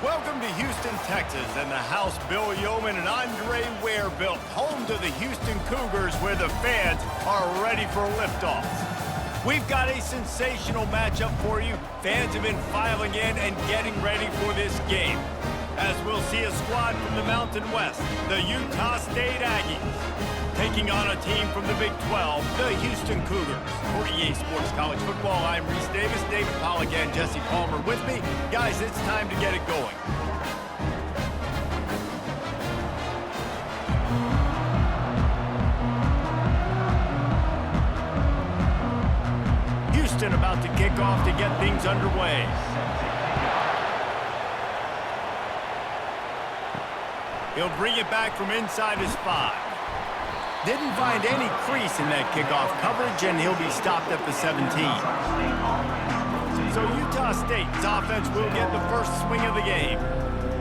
Welcome to Houston, Texas, and the house Bill Yeoman and Andre Ware built, home to the Houston Cougars, where the fans are ready for liftoff. We've got a sensational matchup for you. Fans have been filing in and getting ready for this game, as we'll see a squad from the Mountain West, the Utah State Aggies, taking on a team from the Big 12, the Houston Cougars. For EA Sports College Football, I'm Reese Davis, David Pollock, and Jesse Palmer with me. Guys, it's time to get it going. Houston about to kick off to get things underway. He'll bring it back from inside his 5. Didn't find any crease in that kickoff coverage, and he'll be stopped at the 17. So Utah State's offense will get the first swing of the game.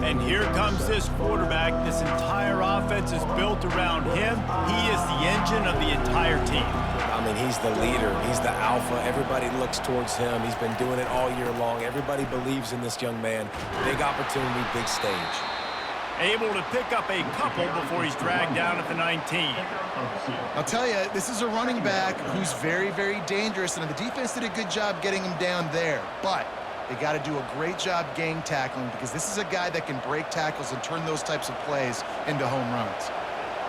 And here comes this quarterback. This entire offense is built around him. He is the engine of the entire team. I mean, he's the leader. He's the alpha. Everybody looks towards him. He's been doing it all year long. Everybody believes in this young man. Big opportunity, big stage. Able to pick up a couple before he's dragged down at the 19. I'll tell you, this is a running back who's very, very dangerous, and the defense did a good job getting him down there. But they got to do a great job gang tackling, because this is a guy that can break tackles and turn those types of plays into home runs.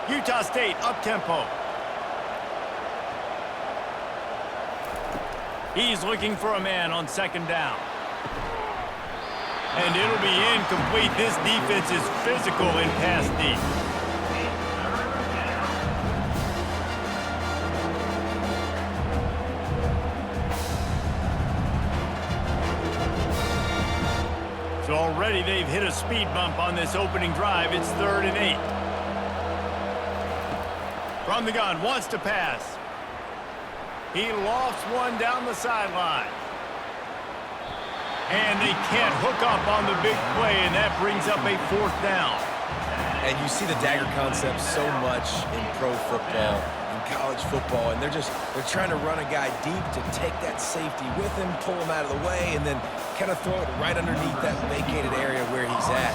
Utah State up-tempo. He's looking for a man on second down. And it'll be incomplete. This defense is physical in pass deep. So already they've hit a speed bump on this opening drive. It's 3rd and 8. From the gun, wants to pass. He lofts one down the sideline. And they can't hook up on the big play, and that brings up a 4th down. And you see the dagger concept so much in pro football, in college football, and they're trying to run a guy deep to take that safety with him, pull him out of the way, and then kind of throw it right underneath that vacated area where he's at.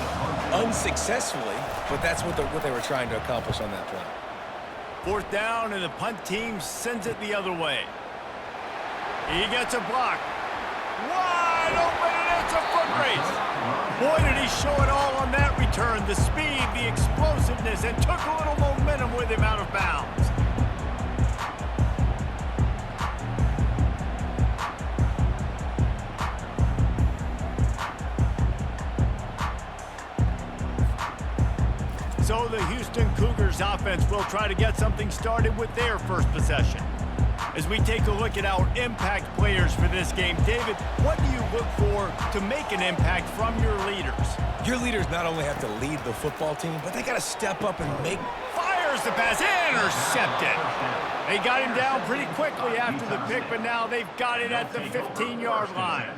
Unsuccessfully, but that's what they were trying to accomplish on that play. 4th down, and the punt team sends it the other way. He gets a block. Wide open, and it's a foot race. Boy, did he show it all on that return. The speed, the explosiveness, and took a little momentum with him out of bounds. So the Houston Cougars offense will try to get something started with their first possession. As we take a look at our impact players for this game, David, what do you look for to make an impact from your leaders? Your leaders not only have to lead the football team, but they got to step up and make... Fires the pass, intercepted. They got him down pretty quickly after the pick, but now they've got it at the 15-yard line.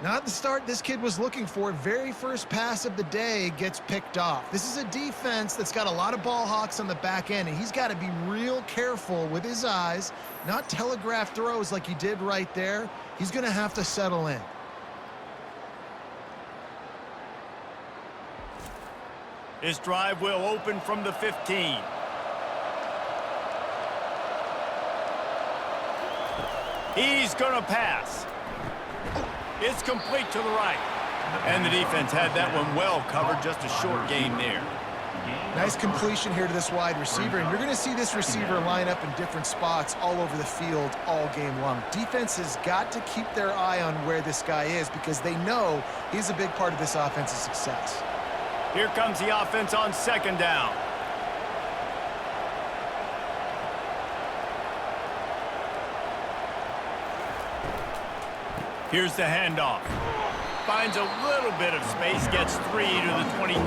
Not the start this kid was looking for. Very first pass of the day gets picked off. This is a defense that's got a lot of ball hawks on the back end, and he's got to be real careful with his eyes, not telegraph throws like he did right there. He's going to have to settle in. This drive will open from the 15. He's going to pass. It's complete to the right. And the defense had that one well covered, just a short gain there. Nice completion here to this wide receiver, and you're going to see this receiver line up in different spots all over the field all game long. Defense has got to keep their eye on where this guy is, because they know he's a big part of this offense's success. Here comes the offense on second down. Here's the handoff. Finds a little bit of space, gets 3 to the 22.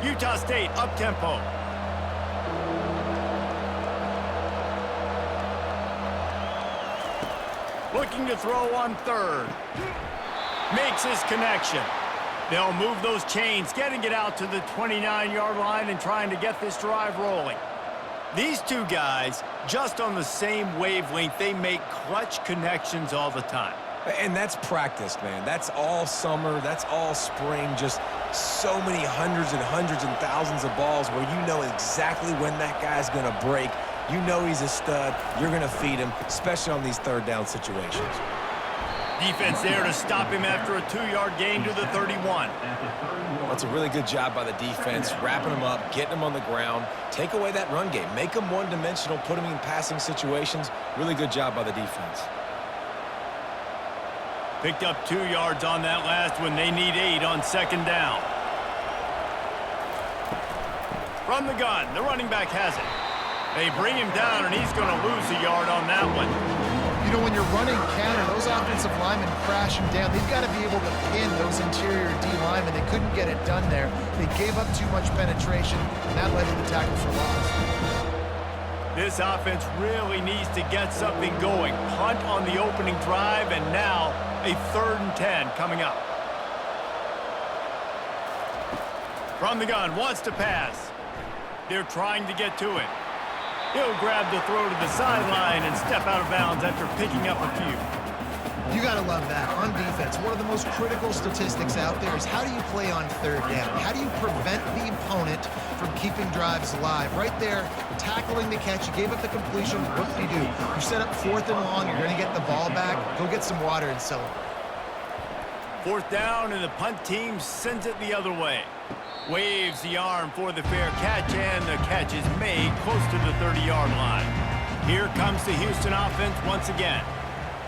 Utah State up-tempo. Looking to throw on 3rd. Makes his connection. They'll move those chains, getting it out to the 29-yard line and trying to get this drive rolling. These two guys, just on the same wavelength, they make clutch connections all the time. And that's practice, man. That's all summer. That's all spring. Just so many hundreds and thousands of balls where you know exactly when that guy's going to break. You know he's a stud. You're going to feed him, especially on these third-down situations. Defense there to stop him after a 2-yard gain to the 31. That's a really good job by the defense, wrapping him up, getting him on the ground. Take away that run game. Make him one-dimensional, put him in passing situations. Really good job by the defense. Picked up 2 yards on that last one. They need 8 on second down. From the gun, the running back has it. They bring him down, and he's going to lose a yard on that one. You know, when you're running counter, those offensive linemen crashing down, they've got to be able to pin those interior D linemen. They couldn't get it done there. They gave up too much penetration, and that led to the tackle for loss. This offense really needs to get something going. Punt on the opening drive, and now a 3rd and 10 coming up. From the gun, wants to pass. They're trying to get to it. He'll grab the throw to the sideline and step out of bounds after picking up a few. You got to love that. On defense, one of the most critical statistics out there is how do you play on 3rd down? How do you prevent the opponent from keeping drives alive? Right there, tackling the catch, you gave up the completion, what do? You set up 4th and long, you're going to get the ball back, go get some water and celebrate. 4th down, and the punt team sends it the other way. Waves the arm for the fair catch, and the catch is made close to the 30-yard line. Here comes the Houston offense once again.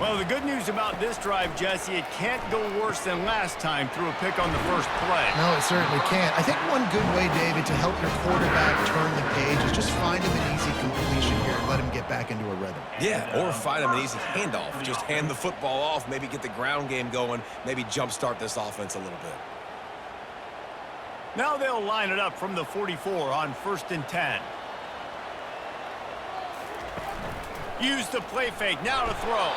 Well, the good news about this drive, Jesse, it can't go worse than last time through a pick on the first play. No, it certainly can't. I think one good way, David, to help your quarterback turn the page is just find him an easy completion here and let him get back into a rhythm. Yeah, or find him an easy handoff. Just hand the football off, maybe get the ground game going, maybe jumpstart this offense a little bit. Now they'll line it up from the 44 on 1st and 10. Use the play fake, now to throw.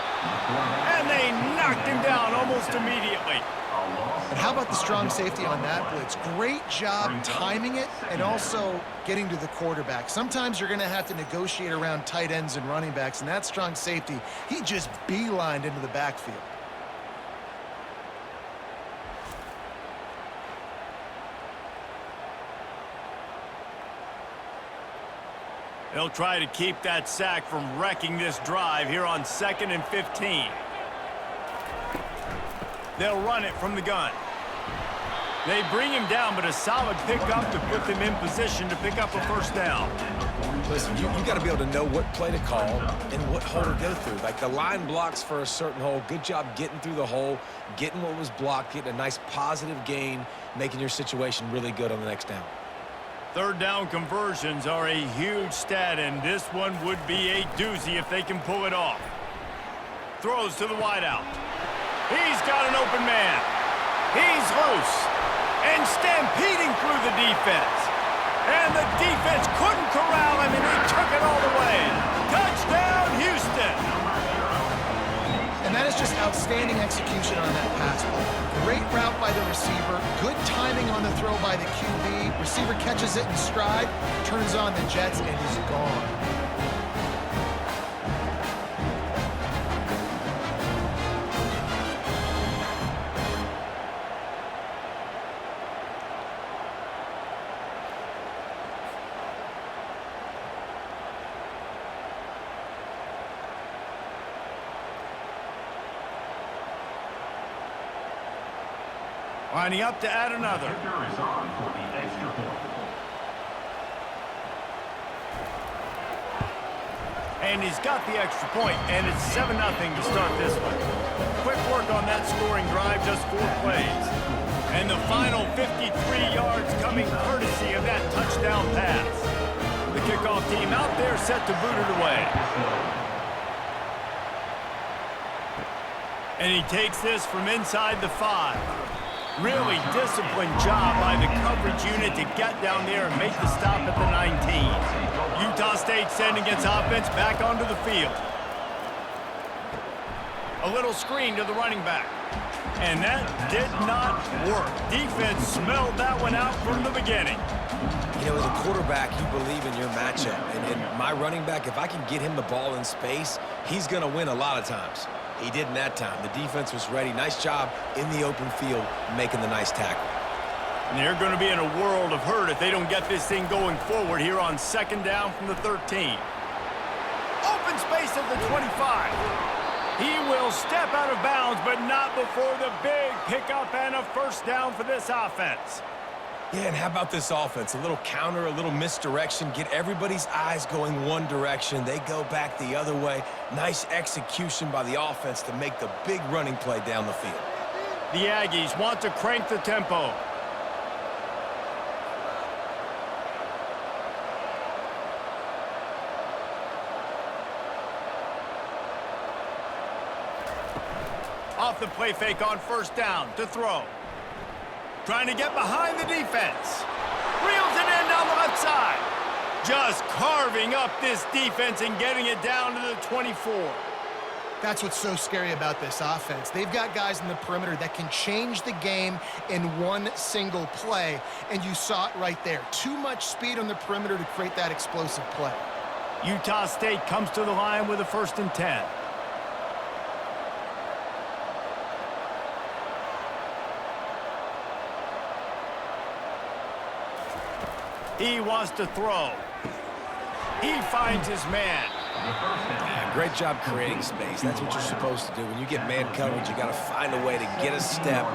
And they knocked him down almost immediately. But how about the strong safety on that blitz? Great job timing it and also getting to the quarterback. Sometimes you're going to have to negotiate around tight ends and running backs, and that strong safety, he just beelined into the backfield. They'll try to keep that sack from wrecking this drive here on 2nd and 15. They'll run it from the gun. They bring him down, but a solid pickup to put them in position to pick up a 1st down. Listen, you got to be able to know what play to call and what hole to go through. Like the line blocks for a certain hole. Good job getting through the hole, getting what was blocked, getting a nice positive gain, making your situation really good on the next down. 3rd down conversions are a huge stat, and this one would be a doozy if they can pull it off. Throws to the wideout. He's got an open man. He's loose and stampeding through the defense. And the defense couldn't corral him, and he took it all the way. Touchdown, Houston! And that is just outstanding execution on that pass play. Great route by the receiver, good timing on the throw by the QB. Receiver catches it in stride, turns on the jets, and is gone. Lining up to add another. And he's got the extra point, and it's 7-0 to start this one. Quick work on that scoring drive, just 4 plays. And the final 53 yards coming courtesy of that touchdown pass. The kickoff team out there set to boot it away. And he takes this from inside the 5. Really disciplined job by the coverage unit to get down there and make the stop at the 19. Utah State sending its offense back onto the field. A little screen to the running back. And that did not work. Defense smelled that one out from the beginning. You know, as a quarterback, you believe in your matchup. And my running back, if I can get him the ball in space, he's going to win a lot of times. He didn't that time. The defense was ready. Nice job in the open field making the nice tackle. And they're going to be in a world of hurt if they don't get this thing going forward here on second down from the 13. Open space at the 25. He will step out of bounds, but not before the big pickup and a first down for this offense. Yeah, and how about this offense? A little counter, a little misdirection, get everybody's eyes going one direction. They go back the other way. Nice execution by the offense to make the big running play down the field. The Aggies want to crank the tempo. Off the play fake on first down to throw. Trying to get behind the defense. Reels it in down the left side. Just carving up this defense and getting it down to the 24. That's what's so scary about this offense. They've got guys in the perimeter that can change the game in one single play, and you saw it right there. Too much speed on the perimeter to create that explosive play. Utah State comes to the line with a 1st and 10. He wants to throw. He finds his man. Yeah, great job creating space. That's what you're supposed to do. When you get man coverage, you got to find a way to get a step,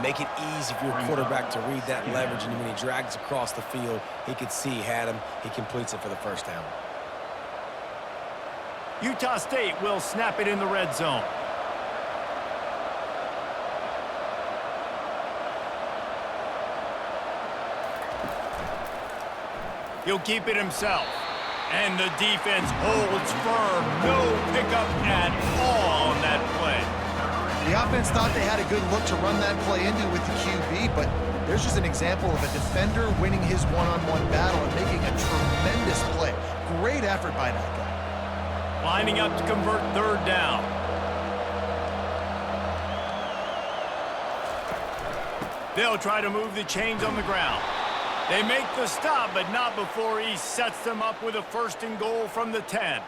make it easy for your quarterback to read that leverage, and when he drags across the field, he could see he had him. He completes it for the first down. Utah State will snap it in the red zone. He'll keep it himself. And the defense holds firm. No pickup at all on that play. The offense thought they had a good look to run that play into with the QB, but there's just an example of a defender winning his one-on-one battle and making a tremendous play. Great effort by that guy. Lining up to convert third down. They'll try to move the chains on the ground. They make the stop, but not before he sets them up with a 1st and goal from the 10.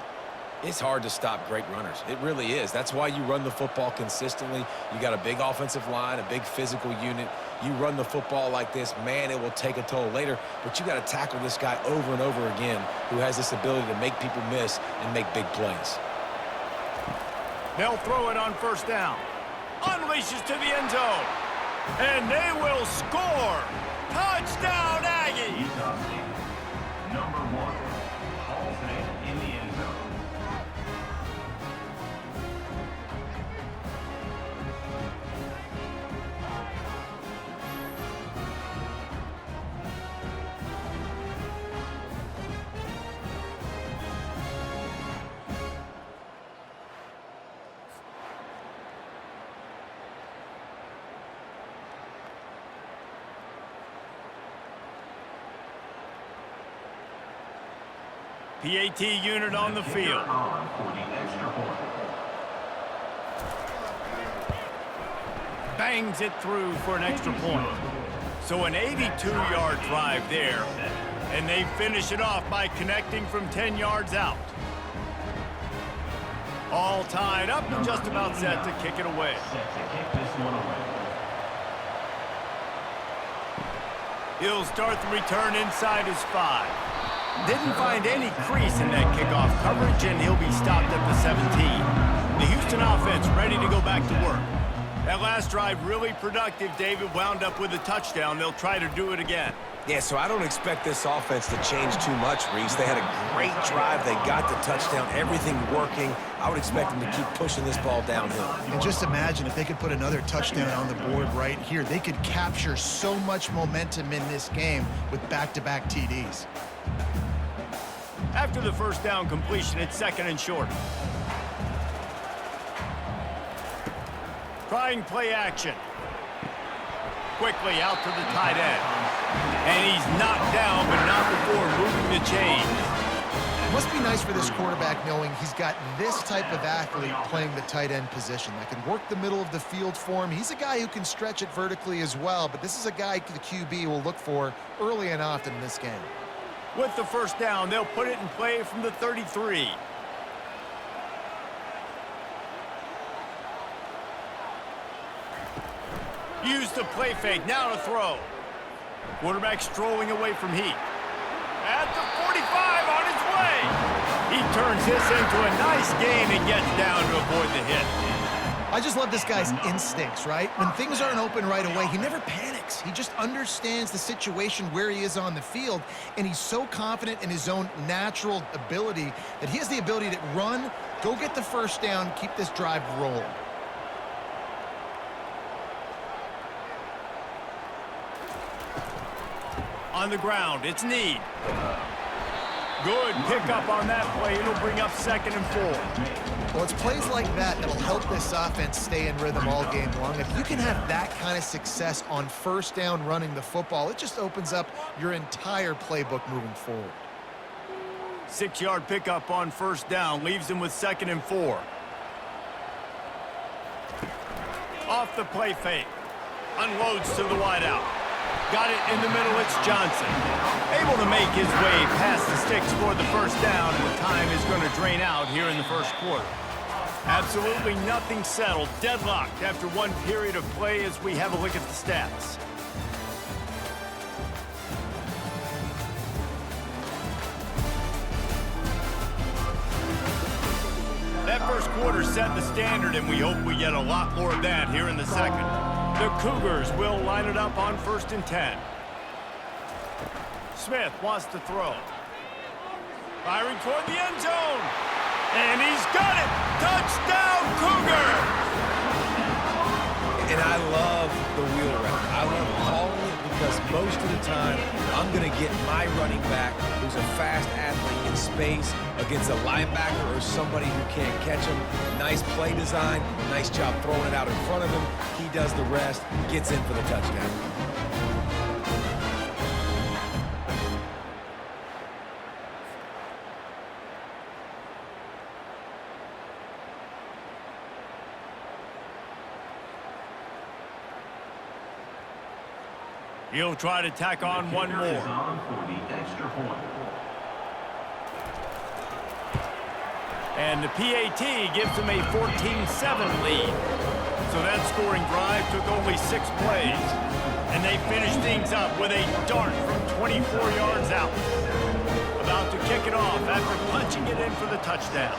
It's hard to stop great runners. It really is. That's why you run the football consistently. You got a big offensive line, a big physical unit. You run the football like this, man, it will take a toll later. But you got to tackle this guy over and over again who has this ability to make people miss and make big plays. They'll throw it on 1st down. Unleashes to the end zone. And they will score. Touchdown, Aggies! Utah State, number 1, hauls it in the end zone. PAT unit on the field. Bangs it through for an extra point. So an 82-yard drive there. And they finish it off by connecting from 10 yards out. All tied up and just about set to kick it away. He'll start the return inside his 5. Didn't find any crease in that kickoff coverage, and he'll be stopped at the 17. The Houston offense ready to go back to work. That last drive really productive. David wound up with a touchdown. They'll try to do it again. Yeah, so I don't expect this offense to change too much, Reese. They had a great drive. They got the touchdown, everything working. I would expect them to keep pushing this ball downhill. And just imagine if they could put another touchdown on the board right here. They could capture so much momentum in this game with back-to-back TDs. After the 1st down completion, it's 2nd and short. Trying play action. Quickly out to the tight end. And he's knocked down, but not before moving the chains. Must be nice for this quarterback knowing he's got this type of athlete playing the tight end position that can work the middle of the field for him. He's a guy who can stretch it vertically as well, but this is a guy the QB will look for early and often in this game. With the first down, they'll put it in play from the 33. Use the play fake, now to throw. Quarterback strolling away from heat. At the 45 on his way. He turns this into a nice gain and gets down to avoid the hit. I just love this guy's instincts, right? When things aren't open right away, he never panics. He just understands the situation where he is on the field, and he's so confident in his own natural ability that he has the ability to run, go get the first down, keep this drive rolling. On the ground, it's Need. Good pickup on that play. It'll bring up 2nd and 4. Well, it's plays like that that'll help this offense stay in rhythm all game long. If you can have that kind of success on first down running the football, it just opens up your entire playbook moving forward. 6-yard pickup on first down leaves him with 2nd and 4. Off the play fake. Unloads to the wideout. Got it in the middle, it's Johnson. Able to make his way past the sticks for the first down, and the time is going to drain out here in the first quarter. Absolutely nothing settled, deadlocked after one period of play as we have a look at the stats. That first quarter set the standard, and we hope we get a lot more of that here in the second. The Cougars will line it up on 1st and 10. Smith wants to throw. Firing toward the end zone. And he's got it! Touchdown, Cougar! And I love the wheel route. I love calling it because most of the time, I'm going to get my running back, who's a fast athlete, in space against a linebacker or somebody who can't catch him. Nice play design, nice job throwing it out in front of him. He does the rest, gets in for the touchdown. He'll try to tack on one more. And the PAT gives them a 14-7 lead. So that scoring drive took only 6 plays. And they finish things up with a dart from 24 yards out. About to kick it off after punching it in for the touchdown.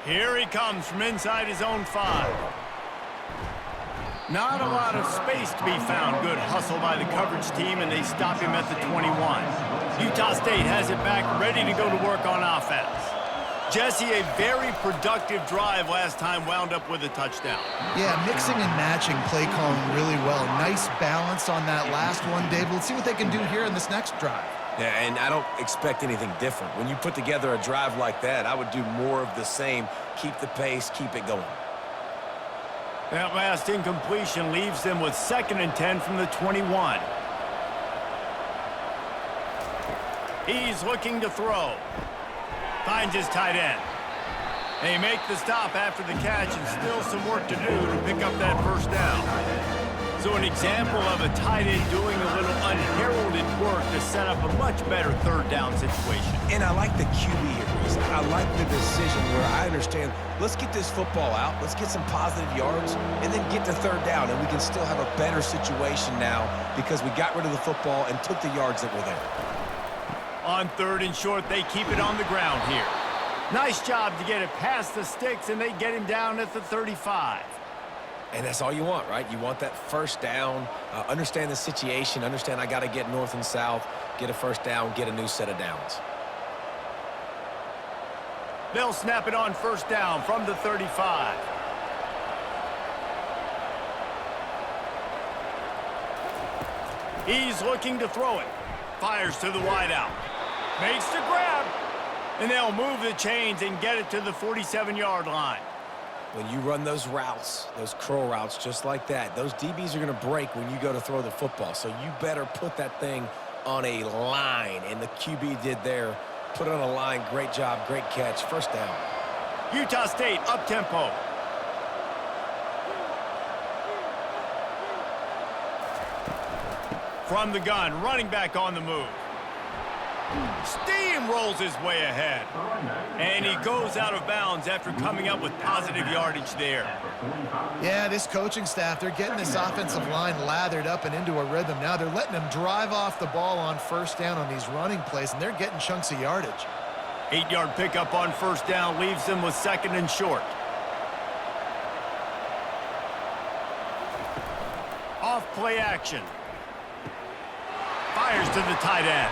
Here he comes from inside his own 5. Not a lot of space to be found. Good hustle by the coverage team, and they stop him at the 21. Utah State has it back, ready to go to work on offense. Jesse, a very productive drive last time, wound up with a touchdown. Yeah, mixing and matching play calling really well. Nice balance on that last one, Dave. Let's see what they can do here in this next drive. Yeah, and I don't expect anything different. When you put together a drive like that, I would do more of the same. Keep the pace, keep it going. That last incompletion leaves them with 2nd and 10 from the 21. He's looking to throw. Finds his tight end. They make the stop after the catch, and still some work to do to pick up that first down. So an example of a tight end doing a little unheralded work to set up a much better 3rd down situation. And I like the QB here, Reese. I like the decision where I understand, let's get this football out, let's get some positive yards, and then get to 3rd down, and we can still have a better situation now because we got rid of the football and took the yards that were there. On 3rd and short, they keep it on the ground here. Nice job to get it past the sticks, and they get him down at the 35. And that's all you want, right? You want that first down, understand the situation, understand I got to get north and south, get a first down, get a new set of downs. They'll snap it on first down from the 35. He's looking to throw it. Fires to the wideout. Makes the grab. And they'll move the chains and get it to the 47-yard line. When you run those routes, those curl routes just like that, those DBs are going to break when you go to throw the football. So you better put that thing on a line, and the QB did there. Put it on a line. Great job, great catch. First down. Utah State up-tempo. From the gun, running back on the move. Steamrolls his way ahead. And he goes out of bounds after coming up with positive yardage there. Yeah, this coaching staff, they're getting this offensive line lathered up and into a rhythm. Now they're letting them drive off the ball on first down on these running plays, and they're getting chunks of yardage. 8-yard pickup on first down leaves them with second and short. Off play action. Fires to the tight end.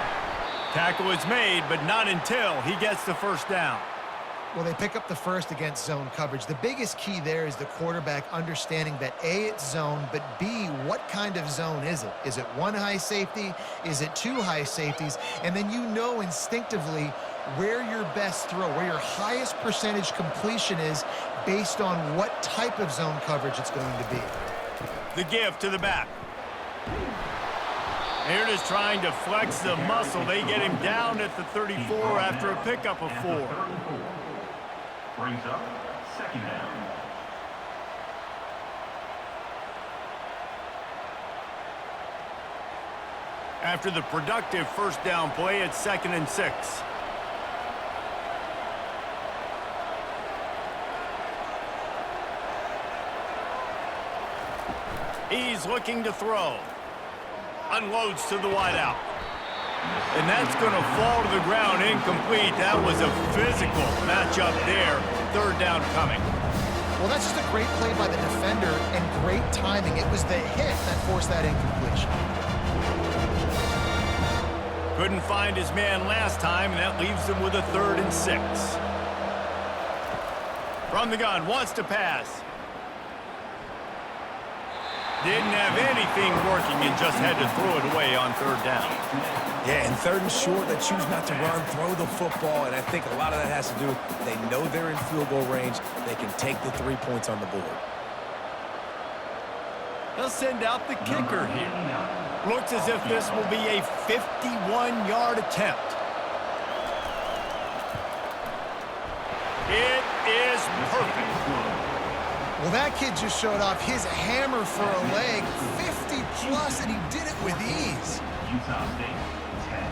Tackle is made, but not until he gets the first down. Well, they pick up the first against zone coverage. The biggest key there is the quarterback understanding that A, it's zone, but B, what kind of zone is it? Is it one high safety? Is it two high safeties? And then you know instinctively where your best throw, where your highest percentage completion is based on what type of zone coverage it's going to be. The give to the back. They're just trying to flex the muscle. They get him down at the 34 after a pickup of 4. Brings up second down. After the productive first down play, it's 2nd and 6. He's looking to throw. Unloads to the wideout. And that's going to fall to the ground incomplete. That was a physical matchup there. Third down coming. Well, that's just a great play by the defender and great timing. It was the hit that forced that incompletion. Couldn't find his man last time, and that leaves him with a 3rd and 6. From the gun, wants to pass. Didn't have anything working and just had to throw it away on 3rd down. Yeah, and 3rd and short, they choose not to run, throw the football, and I think a lot of that has to do with they know they're in field goal range. They can take the 3 points on the board. They'll send out the kicker here. Looks as if this will be a 51-yard attempt. It is perfect. Well, that kid just showed off his hammer for a leg, 50-plus, and he did it with ease. Utah State, 10.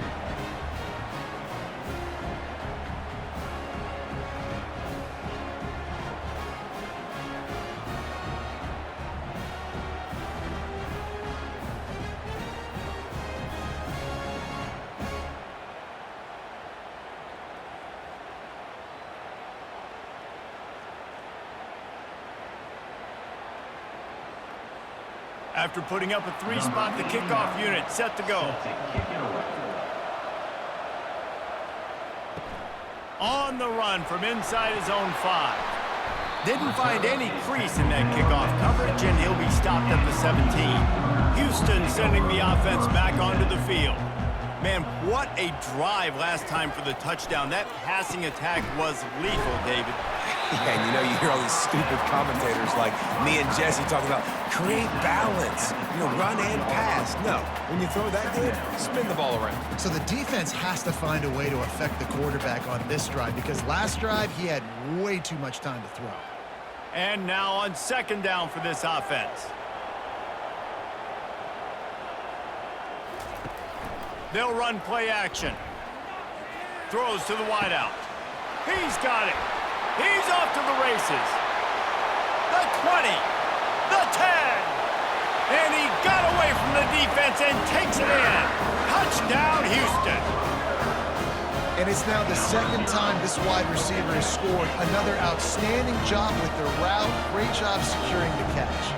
After putting up a 3-spot, the kickoff unit set to go. On the run from inside his own 5. Didn't find any crease in that kickoff coverage, and he'll be stopped at the 17. Houston sending the offense back onto the field. Man, what a drive last time for the touchdown. That passing attack was lethal, David. Yeah, and you know, you hear all these stupid commentators like me and Jesse talking about create balance, run and pass. No, when you throw that good, spin the ball around. So the defense has to find a way to affect the quarterback on this drive because last drive he had way too much time to throw. And now on 2nd down for this offense. They'll run play action. Throws to the wideout. He's got it. He's off to the races. The 20. The 10. And he got away from the defense and takes it in. Touchdown, Houston. And it's now the 2nd time this wide receiver has scored. Another outstanding job with the route. Great job securing the catch.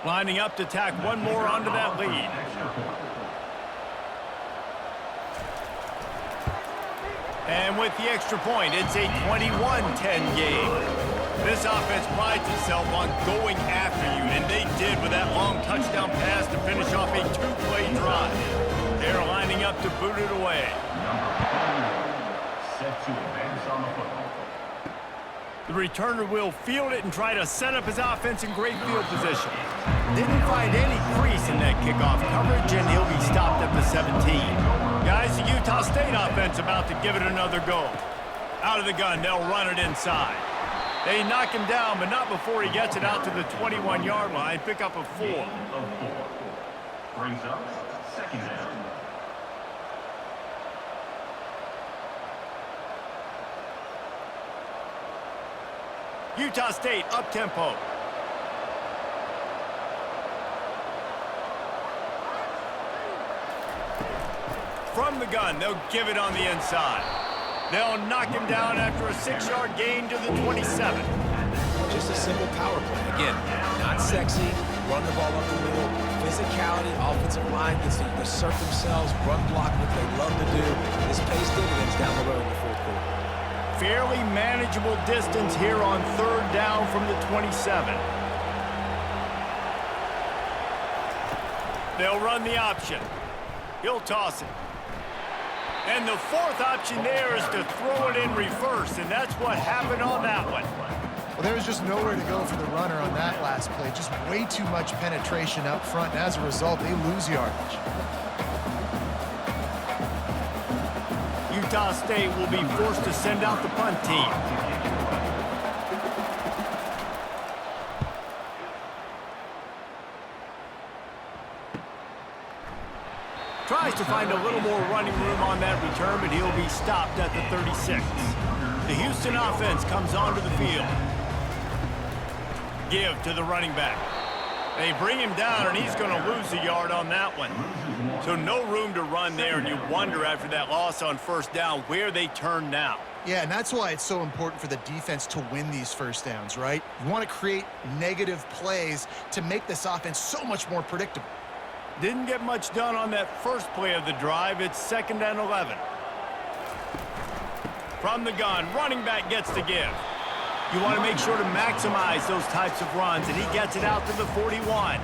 Lining up to tack one more onto that lead. And with the extra point, it's a 21-10 game. This offense prides itself on going after you, and they did with that long touchdown pass to finish off a two-play drive. They're lining up to boot it away. Set to advance on the football. The returner will field it and try to set up his offense in great field position. Didn't find any crease in that kickoff coverage, and he'll be stopped at the 17. Guys, the Utah State offense about to give it another go. Out of the gun, they'll run it inside. They knock him down, but not before he gets it out to the 21-yard line. Pick up a 4. Gain of 4. Brings up second down. Utah State up-tempo. From the gun, they'll give it on the inside. They'll knock him down after a 6-yard gain to the 27. Just a simple power play. Again, not sexy, run the ball up the middle, physicality, offensive line gets to assert themselves, run block, what they love to do. This pays dividends down the road in the fourth quarter. Fairly manageable distance here on third down from the 27. They'll run the option. He'll toss it. And the fourth option there is to throw it in reverse, and that's what happened on that one. Well, there was just nowhere to go for the runner on that last play. Just way too much penetration up front, and as a result, they lose yardage. Utah State will be forced to send out the punt team. Tries to find a little more running room on that return, but he'll be stopped at the 36. The Houston offense comes onto the field. Give to the running back. They bring him down, and he's going to lose a yard on that one. So no room to run there, and you wonder after that loss on first down where they turn now. Yeah, and that's why it's so important for the defense to win these first downs, right? You want to create negative plays to make this offense so much more predictable. Didn't get much done on that first play of the drive. It's 2nd and 11. From the gun, running back gets to give. You want to make sure to maximize those types of runs, and he gets it out to the 41.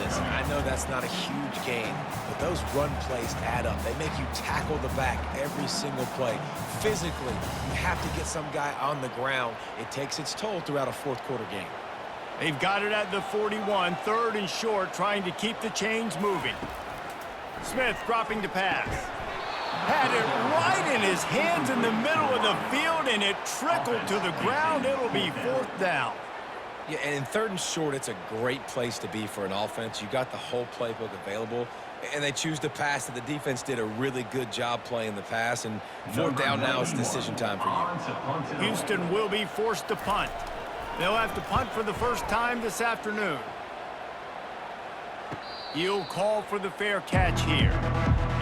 Listen, I know that's not a huge gain, but those run plays add up. They make you tackle the back every single play. Physically, you have to get some guy on the ground. It takes its toll throughout a fourth quarter game. They've got it at the 41, 3rd and short, trying to keep the chains moving. Smith dropping to pass. Had it right in his hands in the middle of the field, and it trickled to the ground. It'll be 4th down. Yeah, and in 3rd and short, it's a great place to be for an offense. You got the whole playbook available, and they choose to pass. The defense did a really good job playing the pass, and 4th down now is decision time for you. Houston will be forced to punt. They'll have to punt for the first time this afternoon. He'll call for the fair catch here.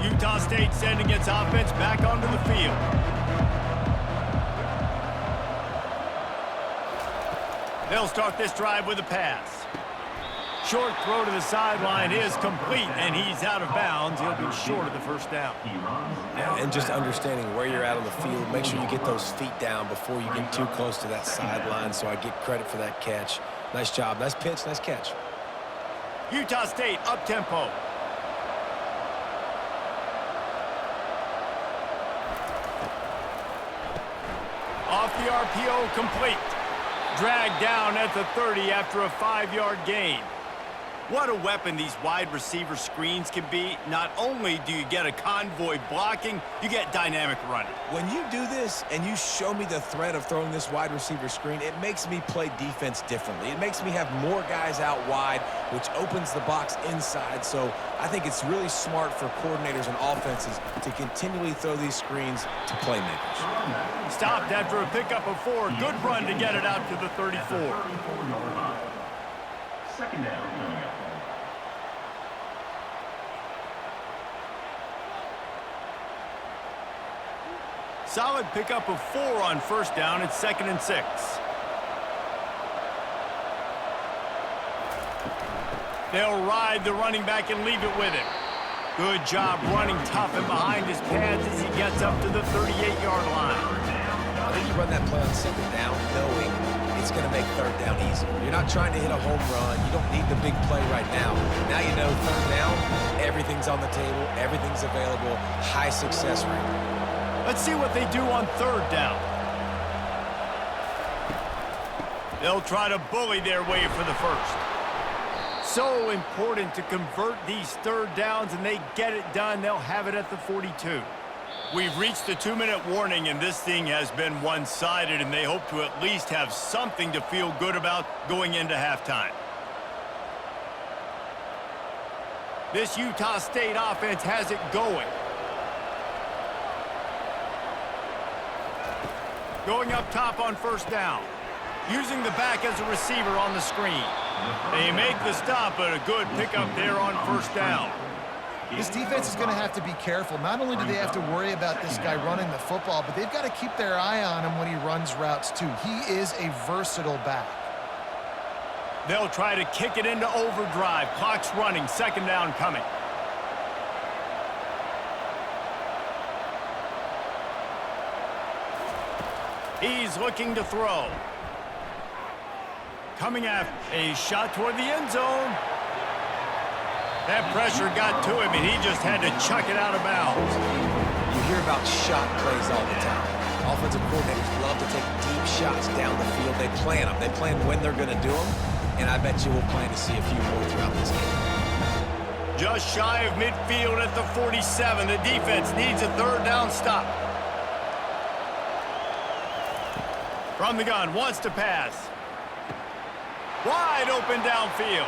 Utah State sending its offense back onto the field. They'll start this drive with a pass. Short throw to the sideline is complete, and he's out of bounds. He'll be short of the first down. Yeah, and just understanding where you're at on the field, make sure you get those feet down before you get too close to that sideline, so I get credit for that catch. Nice job. Nice pitch, nice catch. Utah State up-tempo. Off the RPO, complete. Dragged down at the 30 after a 5-yard gain. What a weapon these wide receiver screens can be. Not only do you get a convoy blocking, you get dynamic running. When you do this and you show me the threat of throwing this wide receiver screen, it makes me play defense differently. It makes me have more guys out wide, which opens the box inside. So I think it's really smart for coordinators and offenses to continually throw these screens to playmakers. Stopped after a pickup of 4. Good run to get it out to the 34. 34-yard line. 2nd down coming up. Solid pickup of 4 on first down. It's 2nd and 6. They'll ride the running back and leave it with him. Good job running tough and behind his pads as he gets up to the 38-yard line. I think you run that play on second down knowing it's going to make third down easy. You're not trying to hit a home run. You don't need the big play right now. Now you know third down, everything's on the table, everything's available, high success rate. Let's see what they do on third down. They'll try to bully their way for the first. So important to convert these third downs, and they get it done. They'll have it at the 42. We've reached the 2-minute warning, and this thing has been one-sided, and they hope to at least have something to feel good about going into halftime. This Utah State offense has it going. Going up top on first down. Using the back as a receiver on the screen. They make the stop, but a good pickup there on first down. This defense is going to have to be careful. Not only do they have to worry about this guy running the football, but they've got to keep their eye on him when he runs routes too. He is a versatile back. They'll try to kick it into overdrive. Clock's running. Second down coming. He's looking to throw. Coming after a shot toward the end zone. That pressure got to him, and he just had to chuck it out of bounds. You hear about shot plays all the time. Offensive coordinators love to take deep shots down the field. They plan them. They plan when they're going to do them, and I bet you we'll plan to see a few more throughout this game. Just shy of midfield at the 47. The defense needs a third down stop. From the gun, wants to pass. Wide open downfield.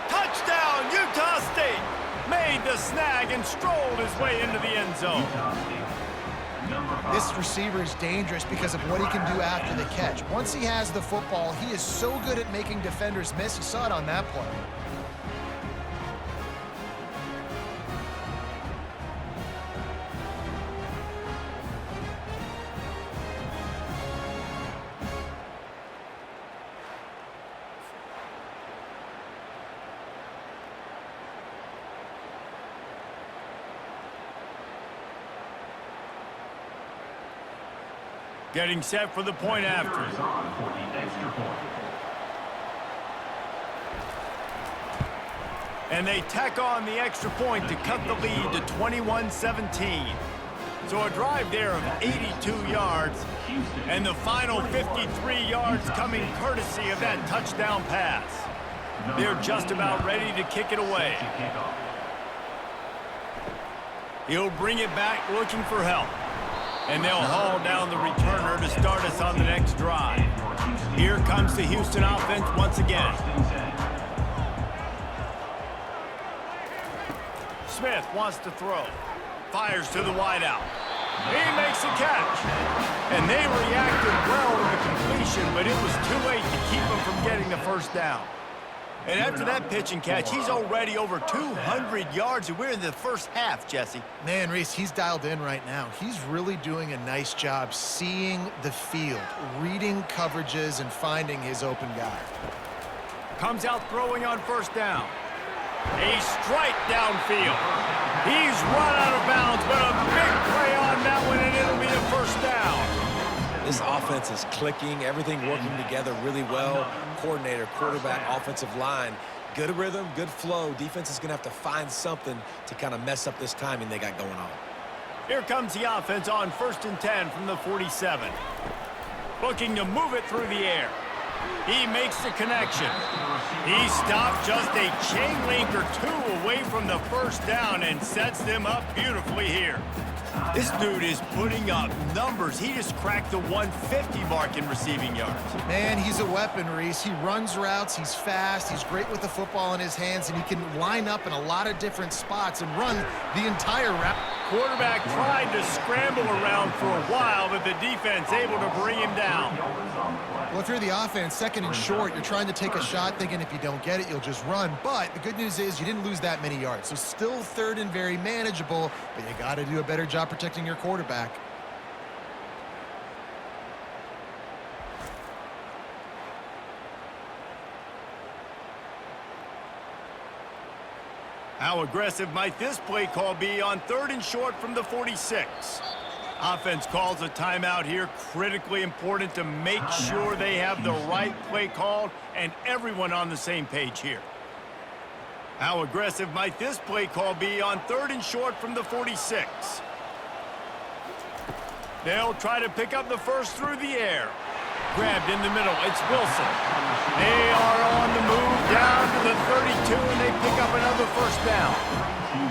Touchdown, Utah State. Made the snag and strolled his way into the end zone. This receiver is dangerous because of what he can do after the catch. Once he has the football, he is so good at making defenders miss. You saw it on that play. Getting set for the point after. And they tack on the extra point to cut the lead to 21-17. So a drive there of 82 yards, and the final 53 yards coming courtesy of that touchdown pass. They're just about ready to kick it away. He'll bring it back looking for help. And they'll haul down the returner to start us on the next drive. Here comes the Houston offense once again. Smith wants to throw. Fires to the wideout. He makes a catch. And they reacted well to the completion, but it was too late to keep him from getting the first down. And after that pitch and catch, he's already over 200 yards, and we're in the first half, Jesse. Man, Reese, he's dialed in right now. He's really doing a nice job seeing the field, reading coverages, and finding his open guy. Comes out throwing on first down. A strike downfield. He's run out of bounds, but a big play on that one, and it'll be a first down. This offense is clicking, everything working together really well. Coordinator, quarterback, offensive line, good rhythm, good flow. Defense is going to have to find something to kind of mess up this timing they got going on. Here comes the offense on 1st and 10 from the 47. Looking to move it through the air. He makes the connection. He stopped just a chain link or two away from the first down and sets them up beautifully here. This dude is putting up numbers. He just cracked the 150 mark in receiving yards. Man, he's a weapon, Reese. He runs routes, he's fast, he's great with the football in his hands, and he can line up in a lot of different spots and run the entire route. Quarterback tried to scramble around for a while, but the defense able to bring him down. Well, if you're the offense, second and short, you're trying to take a shot thinking if you don't get it, you'll just run. But the good news is you didn't lose that many yards. So still third and very manageable, but you got to do a better job protecting your quarterback. How aggressive might this play call be on 3rd and short from the 46? Offense calls a timeout here. Critically important to make sure they have the right play called and everyone on the same page here. How aggressive might this play call be on 3rd and short from the 46? They'll try to pick up the first through the air. Grabbed in the middle. It's Wilson. They are on the move down to the 32, and they pick up another first down.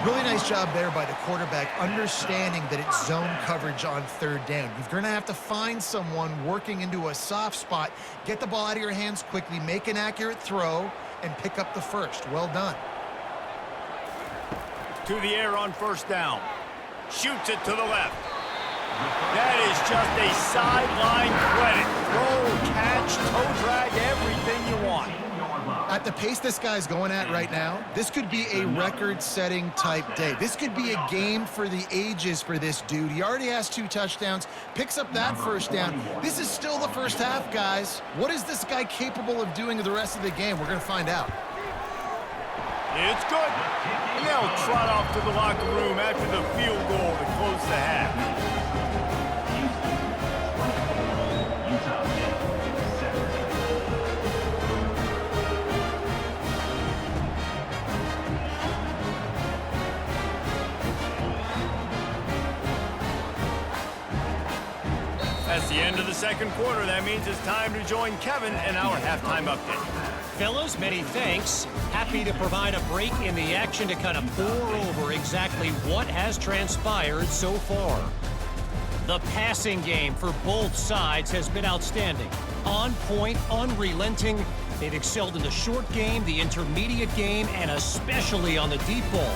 Really nice job there by the quarterback, understanding that it's zone coverage on 3rd down. You're going to have to find someone working into a soft spot, get the ball out of your hands quickly, make an accurate throw, and pick up the first. Well done. To the air on 1st down. Shoots it to the left. That is just a sideline credit. Throw, catch, toe drag, everything you want. At the pace this guy's going at right now, this could be a record-setting type day. This could be a game for the ages for this dude. He already has 2 touchdowns, picks up that 1st down. This is still the 1st half, guys. What is this guy capable of doing the rest of the game? We're going to find out. It's good. And they'll trot off to the locker room after the field goal to close the half. That's the end of the 2nd quarter. That means it's time to join Kevin in our halftime update. Fellas, many thanks. Happy to provide a break in the action to kind of pour over exactly what has transpired so far. The passing game for both sides has been outstanding. On point, unrelenting. They've excelled in the short game, the intermediate game, and especially on the deep ball.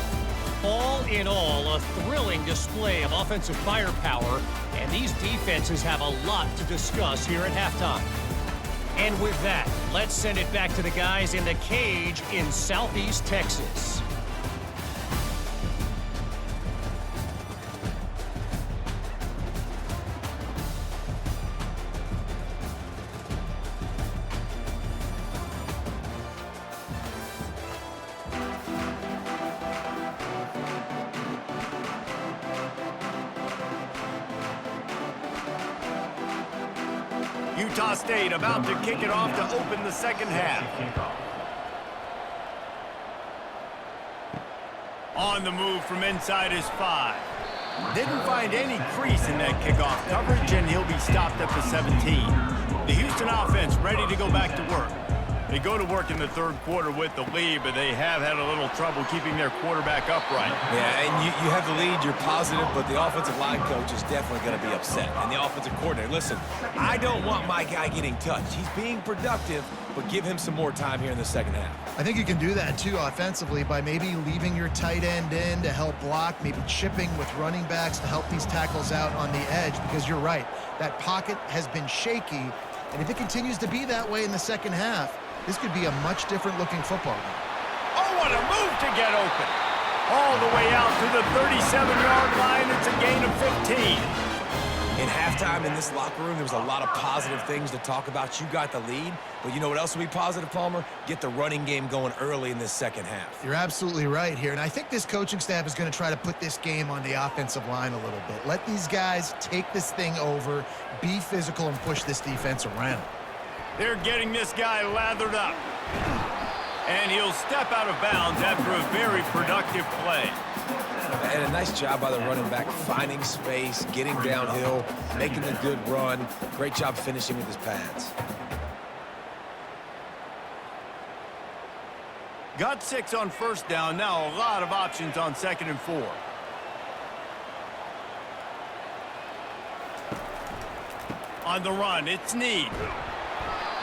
All in all, a thrilling display of offensive firepower, and these defenses have a lot to discuss here at halftime. And with that, let's send it back to the guys in the cage in Southeast Texas. Utah State about to kick it off to open the 2nd half. On the move from inside his 5. Didn't find any crease in that kickoff coverage, and he'll be stopped at the 17. The Houston offense ready to go back to work. They go to work in the 3rd quarter with the lead, but they have had a little trouble keeping their quarterback upright. Yeah, and you have the lead, you're positive, but the offensive line coach is definitely going to be upset. And the offensive coordinator, listen, I don't want my guy getting touched. He's being productive, but give him some more time here in the 2nd half. I think you can do that, too, offensively, by maybe leaving your tight end in to help block, maybe chipping with running backs to help these tackles out on the edge, because you're right, that pocket has been shaky, and if it continues to be that way in the 2nd half, this could be a much different looking football game. Oh, what a move to get open. All the way out to the 37-yard line. It's a gain of 15. In halftime in this locker room, there was a lot of positive things to talk about. You got the lead, but you know what else will be positive, Palmer? Get the running game going early in this 2nd half. You're absolutely right here, and I think this coaching staff is going to try to put this game on the offensive line a little bit. Let these guys take this thing over, be physical, and push this defense around. They're getting this guy lathered up. And he'll step out of bounds after a very productive play. And a nice job by the running back, finding space, getting downhill, making a good run. Great job finishing with his pads. Got 6 on 1st down. Now a lot of options on 2nd and 4. On the run, it's Need.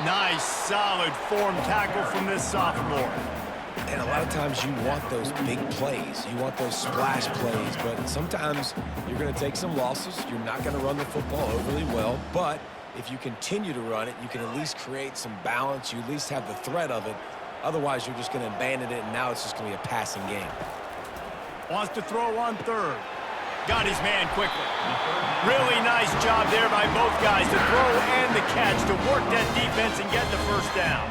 Nice, solid form tackle from this sophomore. And a lot of times you want those big plays. You want those splash plays, but sometimes you're going to take some losses. You're not going to run the football overly well, but if you continue to run it, you can at least create some balance. You at least have the threat of it. Otherwise, you're just going to abandon it, and now it's just going to be a passing game. Wants to throw on 3rd. Got his man quickly. Really nice job there by both guys to throw and the catch to work that defense and get the 1st down.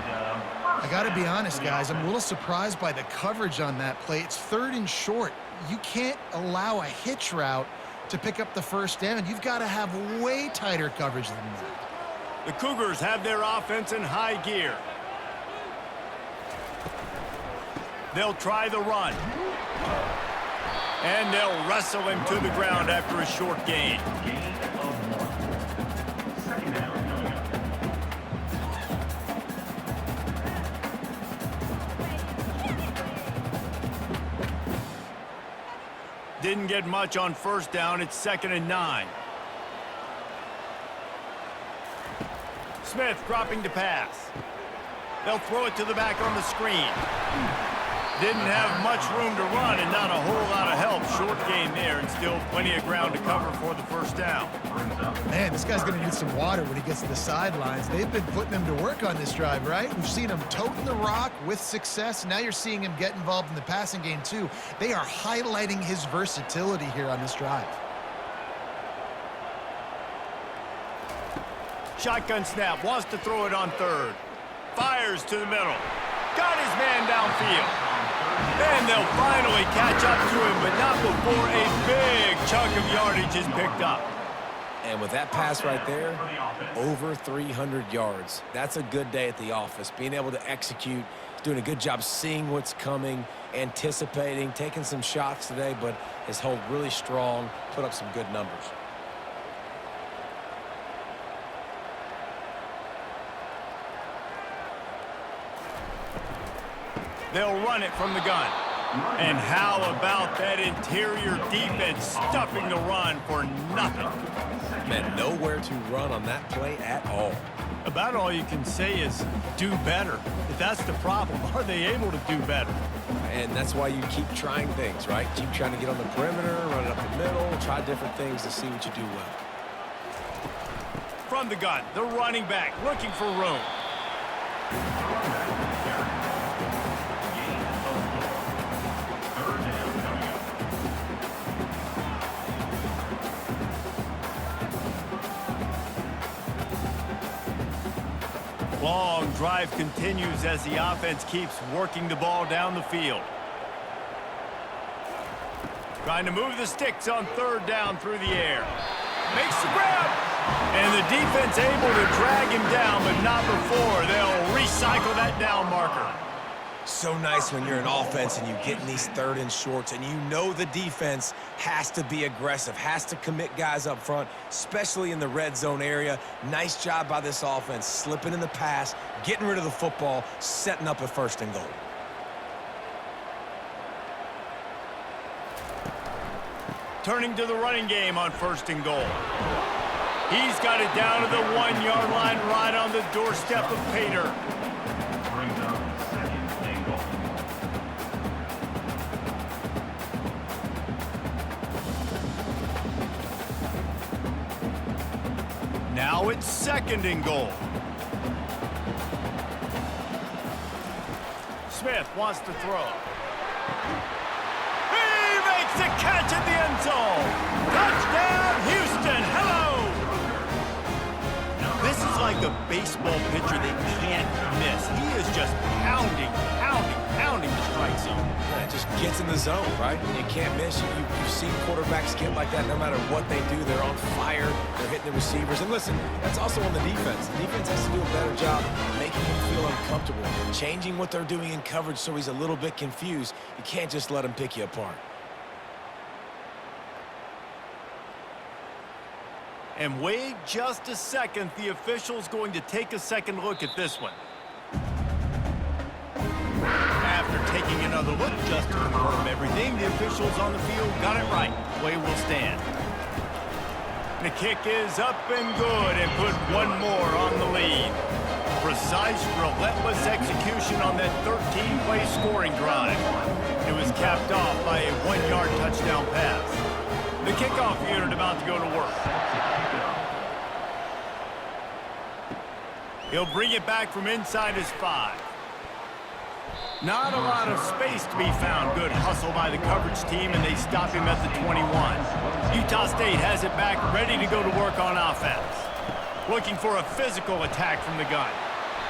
I I got to be honest, guys. I'm a little surprised by the coverage on that play. It's 3rd and short. You can't allow a hitch route to pick up the first down. You've got to have way tighter coverage than that. The Cougars have their offense in high gear. They'll try the run. And they'll wrestle him to the ground after a short gain. Second down coming up. Didn't get much on first down. It's 2nd and 9. Smith dropping to pass. They'll throw it to the back on the screen. Didn't have much room to run and not a whole lot of help. Short gain there and still plenty of ground to cover for the first down. Man, this guy's going to need some water when he gets to the sidelines. They've been putting him to work on this drive, right? We've seen him toting the rock with success. Now you're seeing him get involved in the passing game, too. They are highlighting his versatility here on this drive. Shotgun snap, wants to throw it on 3rd. Fires to the middle. Got his man downfield. And they'll finally catch up to him, but not before a big chunk of yardage is picked up. And with that pass right there, over 300 yards. That's a good day at the office. Being able to execute, doing a good job seeing what's coming, anticipating, taking some shots today, but his hold really strong, put up some good numbers. They'll run it from the gun. And how about that interior defense stuffing the run for nothing? Man, nowhere to run on that play at all. About all you can say is do better. If that's the problem, are they able to do better? And that's why you keep trying things, right? Keep trying to get on the perimeter, run it up the middle, try different things to see what you do well. From the gun, the running back looking for room. Long drive continues as the offense keeps working the ball down the field. Trying to move the sticks on 3rd down through the air. Makes the grab. And the defense able to drag him down, but not before they'll recycle that down marker. So nice when you're an offense and you get in these 3rd and shorts and you know the defense has to be aggressive, has to commit guys up front, especially in the red zone area. Nice job by this offense, slipping in the pass, getting rid of the football, setting up a 1st and goal. Turning to the running game on 1st and goal. He's got it down to the 1-yard line right on the doorstep of Pater. Brings up 2nd and goal. Now it's 2nd and goal. Smith wants to throw. He makes the catch at the end zone. Touchdown, Houston. Hello. This is like a baseball pitcher they can't miss. He is just pounding the strike zone. Yeah, it just gets in the zone, right? You can't miss. You've seen quarterbacks get like that no matter what they do. They're on fire. They're hitting the receivers. And listen, that's also on the defense. The defense has to do a better job making him feel uncomfortable, changing what they're doing in coverage so he's a little bit confused. You can't just let him pick you apart. And wait just a second. The official's going to take a second look at this one. After taking another look just to confirm everything, the officials on the field got it right. Play will stand. The kick is up and good and put one more on the lead. Precise, relentless execution on that 13-play scoring drive. It was capped off by a 1-yard touchdown pass. The kickoff unit about to go to work. He'll bring it back from inside his 5. Not a lot of space to be found. Good hustle by the coverage team, and they stop him at the 21. Utah State has it back, ready to go to work on offense. Looking for a physical attack from the gun.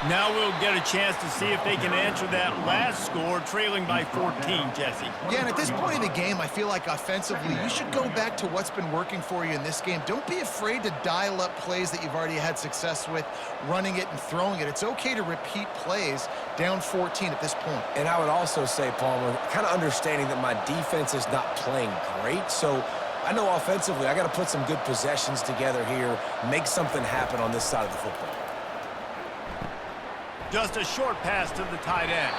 Now we'll get a chance to see if they can answer that last score, trailing by 14, Jesse. Yeah, and at this point in the game, I feel like offensively, you should go back to what's been working for you in this game. Don't be afraid to dial up plays that you've already had success with, running it and throwing it. It's okay to repeat plays down 14 at this point. And I would also say, Palmer, kind of understanding that my defense is not playing great, so I know offensively I got to put some good possessions together here, make something happen on this side of the football. Just a short pass to the tight end.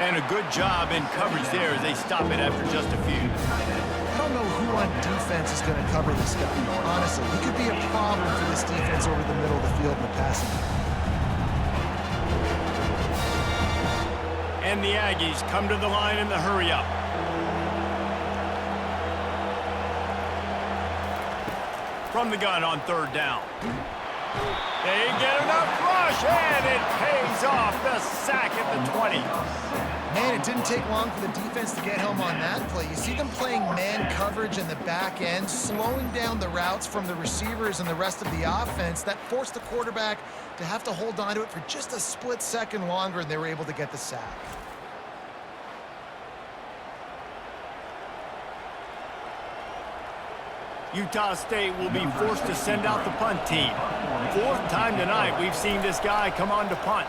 And a good job in coverage there as they stop it after just a few. I don't know who on defense is going to cover this guy. Honestly, he could be a problem for this defense over the middle of the field in the passing game. And the Aggies come to the line in the hurry-up. From the gun on third down. They get enough rush, and it pays off. The sack at the 20. Man, it didn't take long for the defense to get home on that play. You see them playing man coverage in the back end, slowing down the routes from the receivers and the rest of the offense. That forced the quarterback to have to hold on to it for just a split second longer, and they were able to get the sack. Utah State will be forced to send out the punt team. Fourth time tonight we've seen this guy come on to punt.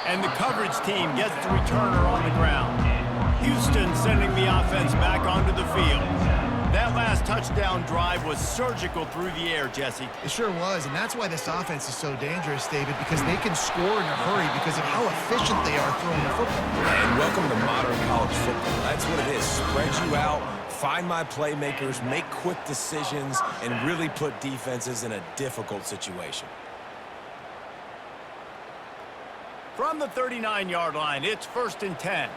And the coverage team gets the returner on the ground. Houston sending the offense back onto the field. That last touchdown drive was surgical through the air, Jesse. It sure was, and that's why this offense is so dangerous, David, because they can score in a hurry because of how efficient they are throwing the football. And welcome to modern college football. That's what it is. Spread you out, find my playmakers, make quick decisions, and really put defenses in a difficult situation. From the 39-yard line, it's 1st and 10.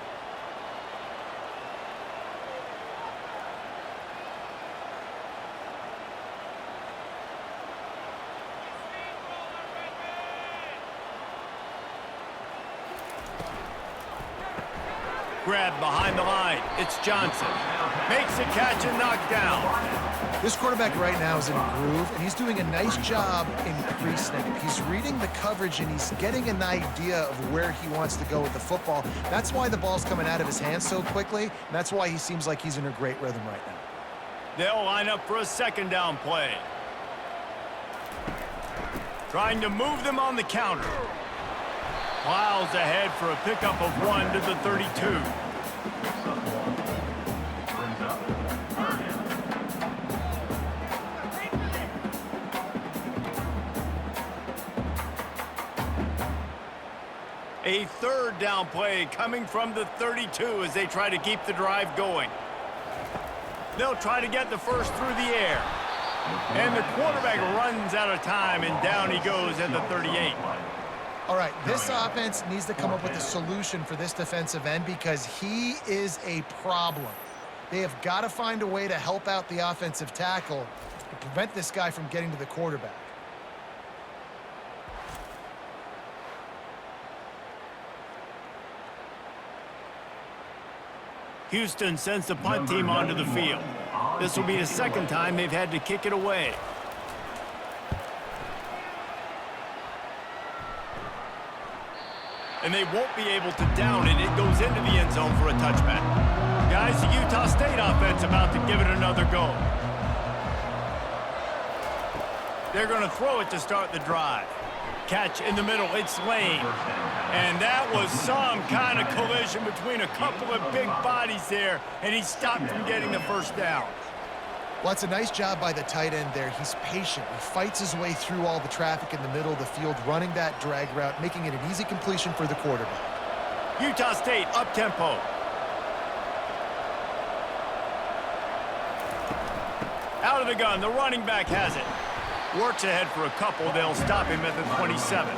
Grab behind the line. It's Johnson. Makes a catch and knocked down. This quarterback right now is in a groove, and he's doing a nice job in pre-snap. He's reading the coverage, and he's getting an idea of where he wants to go with the football. That's why the ball's coming out of his hands so quickly, and that's why he seems like he's in a great rhythm right now. They'll line up for a second down play. Trying to move them on the counter. Miles ahead for a pickup of 1 to the 32. A third down play coming from the 32 as they try to keep the drive going. They'll try to get the first through the air. And the quarterback runs out of time, and down he goes at the 38. All right, this offense needs to come up with a solution for this defensive end because he is a problem. They have got to find a way to help out the offensive tackle to prevent this guy from getting to the quarterback. Houston sends the punt team onto the field. This will be the second time they've had to kick it away. And they won't be able to down it. It goes into the end zone for a touchback. Guys, the Utah State offense about to give it another go. They're going to throw it to start the drive. Catch in the middle, it's Lane. And that was some kind of collision between a couple of big bodies there, and he stopped from getting the first down. Well, it's a nice job by the tight end there. He's patient. He fights his way through all the traffic in the middle of the field, running that drag route, making it an easy completion for the quarterback. Utah State up-tempo. Out of the gun, the running back has it. Works ahead for a couple. They'll stop him at the 27.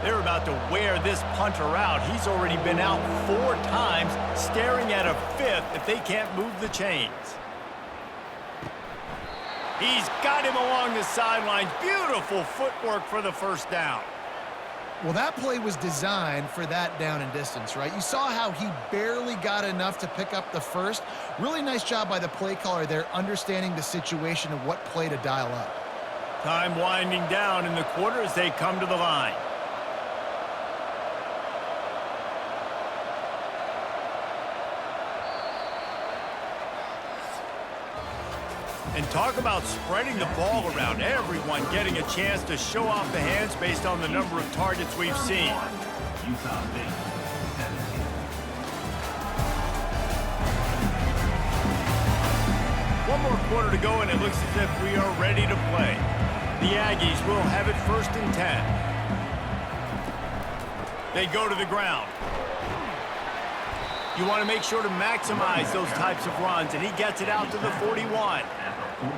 They're about to wear this punter out. He's already been out 4 times, staring at a 5th if they can't move the chains. He's got him along the sidelines. Beautiful footwork for the first down. Well, that play was designed for that down and distance, right? You saw how he barely got enough to pick up the first. Really nice job by the play caller there, understanding the situation and what play to dial up. Time winding down in the quarter as they come to the line. And talk about spreading the ball around. Everyone getting a chance to show off the hands based on the number of targets we've seen. Utah State, 17. One more quarter to go, and it looks as if we are ready to play. The Aggies will have it 1st and 10. They go to the ground. You want to make sure to maximize those types of runs, and he gets it out to the 41.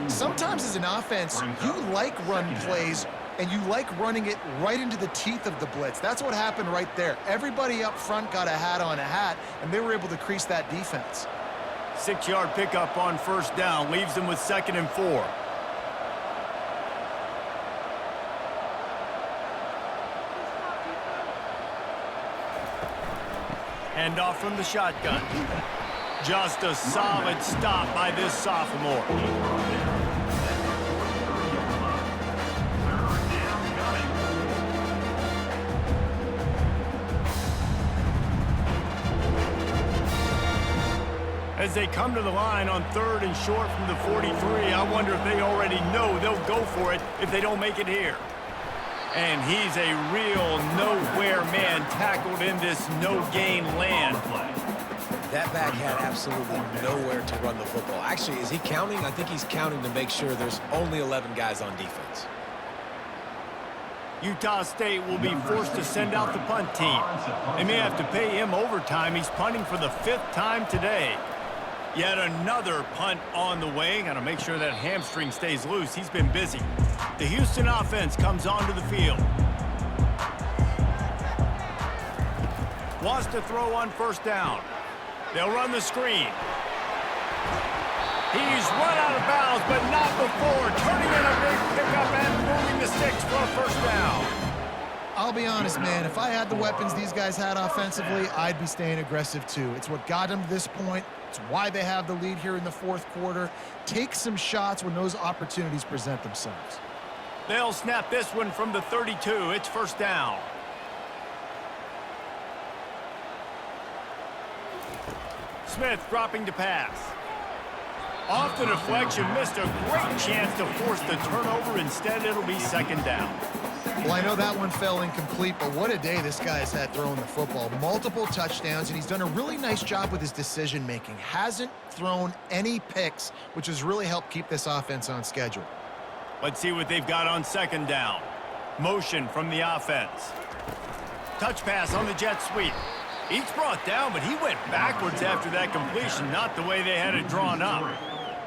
Sometimes as an offense, you like run plays, and you like running it right into the teeth of the blitz. That's what happened right there. Everybody up front got a hat on a hat, and they were able to crease that defense. 6-yard pickup on 1st down, leaves them with 2nd and 4. Handoff from the shotgun. Just a solid stop by this sophomore. As they come to the line on 3rd and short from the 43, I wonder if they already know they'll go for it if they don't make it here. And he's a real nowhere man tackled in this no-gain land. That back had absolutely nowhere to run the football. Actually, is he counting? I think he's counting to make sure there's only 11 guys on defense. Utah State will be forced to send out the punt team. They may have to pay him overtime. He's punting for the 5th time today. Yet another punt on the way. Got to make sure that hamstring stays loose. He's been busy. The Houston offense comes onto the field. Wants to throw on 1st down. They'll run the screen. He's run out of bounds, but not before. Turning in a big pickup and moving the sticks for a 1st down. I'll be honest, man, if I had the weapons these guys had offensively, I'd be staying aggressive too. It's what got them to this point. It's why they have the lead here in the 4th quarter. Take some shots when those opportunities present themselves. They'll snap this one from the 32. It's 1st down. Smith dropping to pass. Off the deflection, missed a great chance to force the turnover. Instead, it'll be 2nd down. Well, I know that one fell incomplete, but what a day this guy's had throwing the football. Multiple touchdowns, and he's done a really nice job with his decision-making. Hasn't thrown any picks, which has really helped keep this offense on schedule. Let's see what they've got on 2nd down. Motion from the offense. Touch pass on the jet sweep. He's brought down, but he went backwards after that completion, not the way they had it drawn up.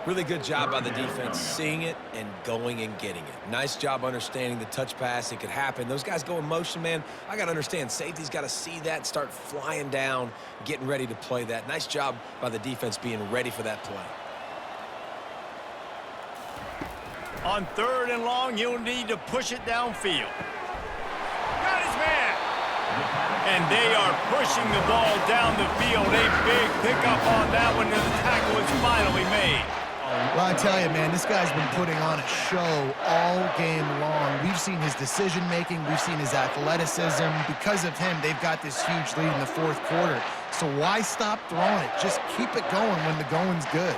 Really good job by the defense, seeing it and going and getting it. Nice job understanding the touch pass. It could happen. Those guys go in motion, man. I got to understand, safety's got to see that and start flying down, getting ready to play that. Nice job by the defense being ready for that play. On 3rd and long, he'll need to push it downfield. Got his man. And they are pushing the ball down the field. A big pickup on that one, and the tackle is finally made. Well, I tell you, man, this guy's been putting on a show all game long. We've seen his decision-making. We've seen his athleticism. Because of him, they've got this huge lead in the 4th quarter. So why stop throwing it? Just keep it going when the going's good.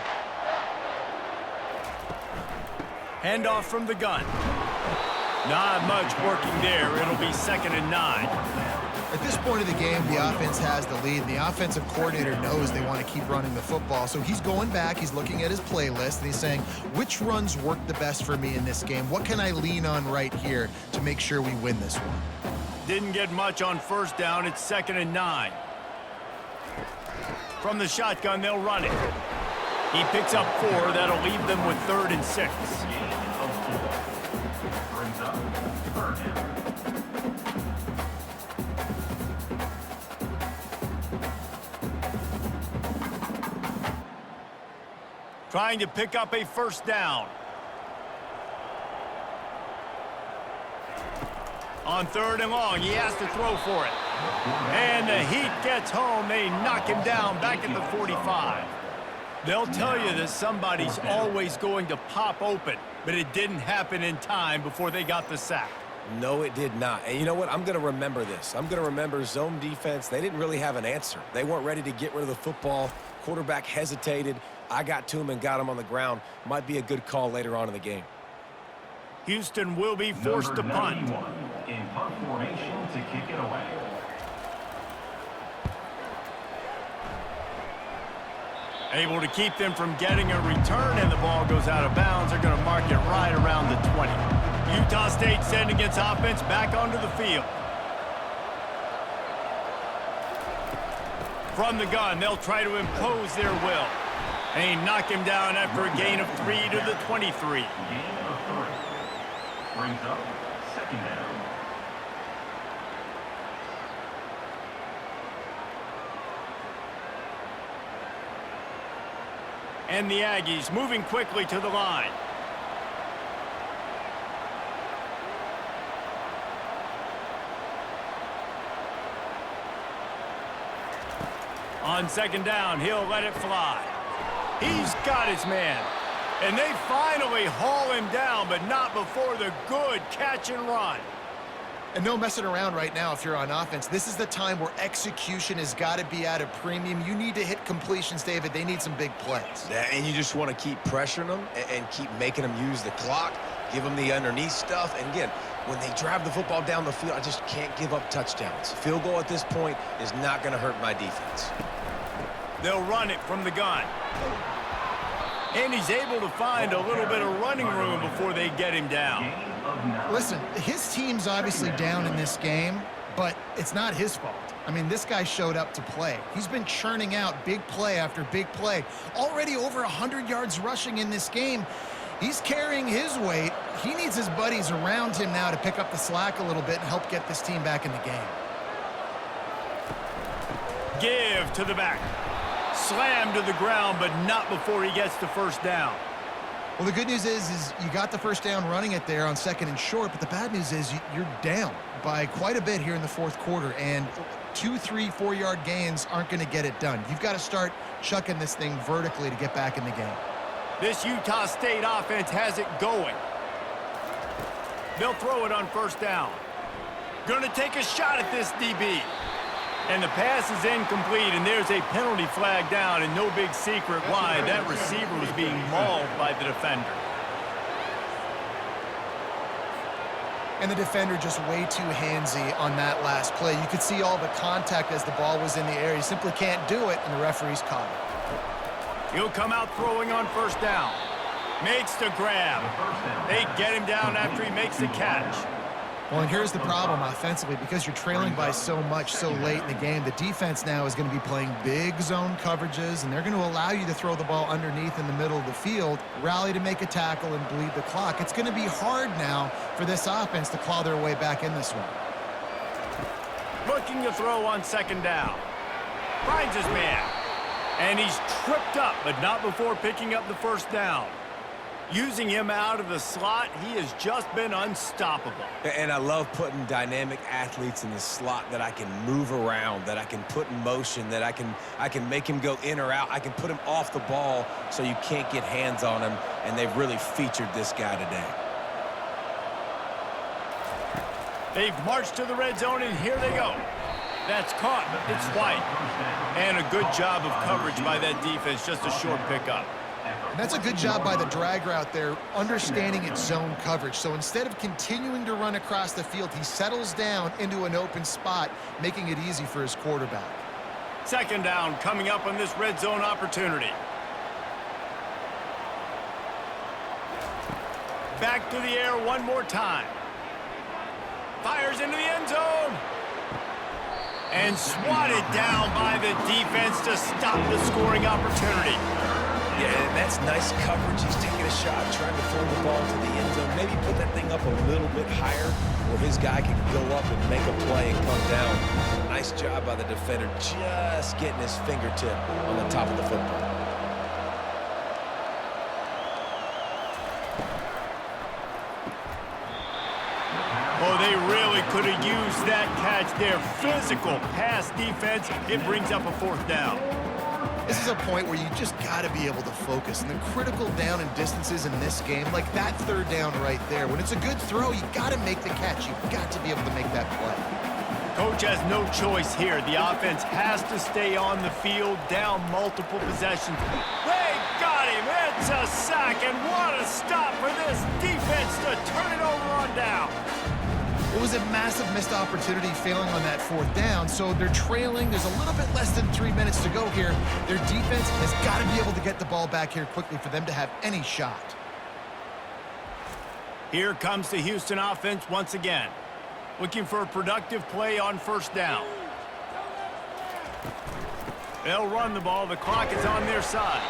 Handoff from the gun. Not much working there. It'll be 2nd and 9. At this point of the game, the offense has the lead. The offensive coordinator knows they want to keep running the football. So he's going back, he's looking at his playlist, and he's saying, which runs work the best for me in this game? What can I lean on right here to make sure we win this one? Didn't get much on 1st down. It's 2nd and 9. From the shotgun, they'll run it. He picks up 4. That'll leave them with 3rd and 6. Brings up Vernon. Trying to pick up a 1st down. On 3rd and long, he has to throw for it. And the Heat gets home. They knock him down back at the 45. They'll tell you that somebody's always going to pop open, but it didn't happen in time before they got the sack. No, it did not. And you know what? I'm going to remember this. I'm going to remember zone defense. They didn't really have an answer. They weren't ready to get rid of the football. Quarterback hesitated. I got to him and got him on the ground. Might be a good call later on in the game. Houston will be forced to punt. In punt formation to kick it away. Able to keep them from getting a return, and the ball goes out of bounds. They're going to mark it right around the 20. Utah State sending its offense back onto the field. From the gun, they'll try to impose their will. They knock him down after a gain of 3 to the 23. Gain of 3. Brings up 2nd down. And the Aggies moving quickly to the line. On 2nd down, he'll let it fly. He's got his man. And they finally haul him down, but not before the good catch and run. And no messing around right now if you're on offense. This is the time where execution has got to be at a premium. You need to hit completions, David. They need some big plays. And you just want to keep pressuring them and keep making them use the clock, give them the underneath stuff. And again, when they drive the football down the field, I just can't give up touchdowns. Field goal at this point is not going to hurt my defense. They'll run it from the gun. And he's able to find a little bit of running room before they get him down. Listen, his team's obviously down in this game, but it's not his fault. I mean, this guy showed up to play. He's been churning out big play after big play. Already over 100 yards rushing in this game. He's carrying his weight. He needs his buddies around him now to pick up the slack a little bit and help get this team back in the game. Give to the back. Slam to the ground, but not before he gets the 1st down. Well, the good news is you got the 1st down running it there on 2nd and short, but the bad news is you're down by quite a bit here in the 4th quarter, and 2, 3, 4-yard gains aren't going to get it done. You've got to start chucking this thing vertically to get back in the game. This Utah State offense has it going. They'll throw it on 1st down. Going to take a shot at this DB. And the pass is incomplete, and there's a penalty flag down, and no big secret why. That receiver was being mauled by the defender. And the defender just way too handsy on that last play. You could see all the contact as the ball was in the air. He simply can't do it, and the referee's caught it. He'll come out throwing on 1st down. Makes the grab. They get him down after he makes the catch. Well, and here's the problem offensively. Because you're trailing by so much so late in the game, the defense now is going to be playing big zone coverages, and they're going to allow you to throw the ball underneath in the middle of the field, rally to make a tackle, and bleed the clock. It's going to be hard now for this offense to claw their way back in this one. Looking to throw on 2nd down. Finds his man. And he's tripped up, but not before picking up the 1st down. Using him out of the slot, he has just been unstoppable. And I love putting dynamic athletes in the slot that I can move around, that I can put in motion, that I can make him go in or out. I can put him off the ball so you can't get hands on him, and they've really featured this guy today. They've marched to the red zone, and here they go. That's caught. It's White. And a good job of coverage by that defense, just a short pickup. And that's a good job by the drag route there, understanding its zone coverage. So instead of continuing to run across the field, he settles down into an open spot, making it easy for his quarterback. 2nd down coming up on this red zone opportunity. Back to the air one more time. Fires into the end zone. And swatted down by the defense to stop the scoring opportunity. Yeah, and that's nice coverage. He's taking a shot, trying to throw the ball to the end zone. Maybe put that thing up a little bit higher where his guy can go up and make a play and come down. Nice job by the defender, just getting his fingertip on the top of the football. Oh, they really could have used that catch there. Physical pass defense. It brings up a fourth down. This is a point where you just got to be able to focus. And the critical down and distances in this game, like that third down right there, when it's a good throw, you got to make the catch. You've got to be able to make that play. Coach has no choice here. The offense has to stay on the field, down multiple possessions. They got him. It's a sack, and what a stop for this defense to turn it over on down. It was a massive missed opportunity failing on that fourth down, so they're trailing. There's a little bit less than 3 minutes to go here. Their defense has got to be able to get the ball back here quickly for them to have any shot. Here comes the Houston offense once again, looking for a productive play on first down. They'll run the ball. The clock is on their side.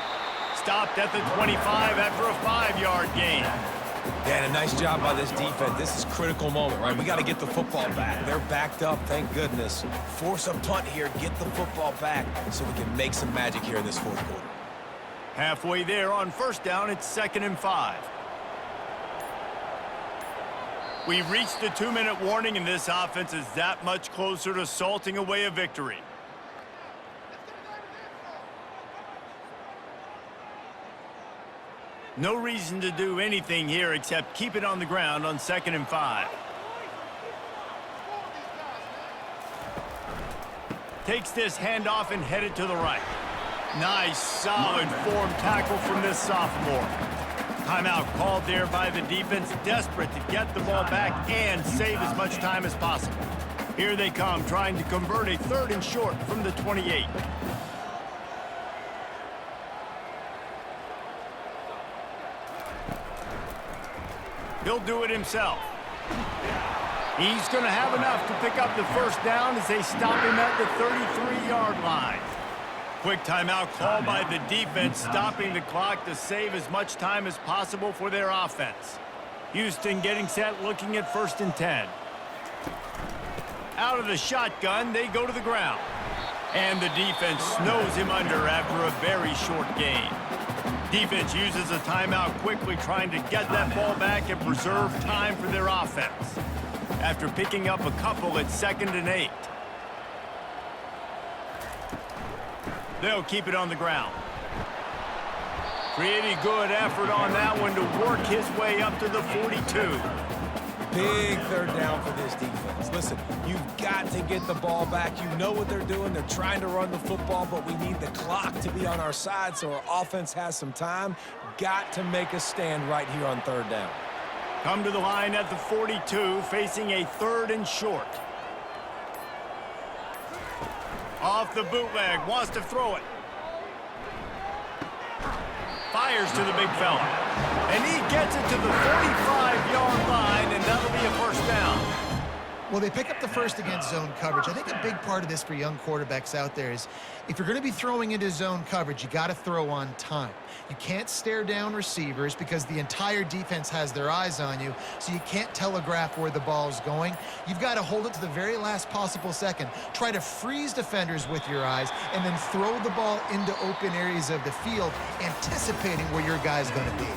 Stopped at the 25 after a 5-yard gain. Yeah, and a nice job by this defense. This is a critical moment, right? We got to get the football back. They're backed up, thank goodness. Force a punt here, get the football back so we can make some magic here in this fourth quarter. Halfway there on first down, it's 2nd and 5. We've reached the 2-minute warning, and this offense is that much closer to salting away a victory. No reason to do anything here except keep it on the ground on 2nd and 5. Takes this handoff and headed to the right. Nice, solid form tackle from this sophomore. Timeout called there by the defense, desperate to get the ball back and save as much time as possible. Here they come, trying to convert a 3rd and short from the 28. He'll do it himself. He's going to have enough to pick up the first down as they stop him at the 33-yard line. Quick timeout called by the defense, stopping the clock to save as much time as possible for their offense. Houston getting set, looking at 1st and 10. Out of the shotgun, they go to the ground. And the defense snows him under after a very short gain. Defense uses a timeout quickly, trying to get that ball back and preserve time for their offense. After picking up a couple, it's 2nd and 8. They'll keep it on the ground. Pretty good effort on that one to work his way up to the 42. Big third down for this defense. Listen, you've got to get the ball back. You know what they're doing. They're trying to run the football, but we need the clock to be on our side so our offense has some time. Got to make a stand right here on 3rd down. Come to the line at the 42, facing a 3rd and short. Off the bootleg, wants to throw it. Fires to the big fella. And he gets it to the 45-yard line, and that'll be a first down. Well, they pick up the first against zone coverage. I think a big part of this for young quarterbacks out there is if you're going to be throwing into zone coverage, you got to throw on time. You can't stare down receivers because the entire defense has their eyes on you, so you can't telegraph where the ball is going. You've got to hold it to the very last possible second. Try to freeze defenders with your eyes and then throw the ball into open areas of the field, anticipating where your guy's going to be.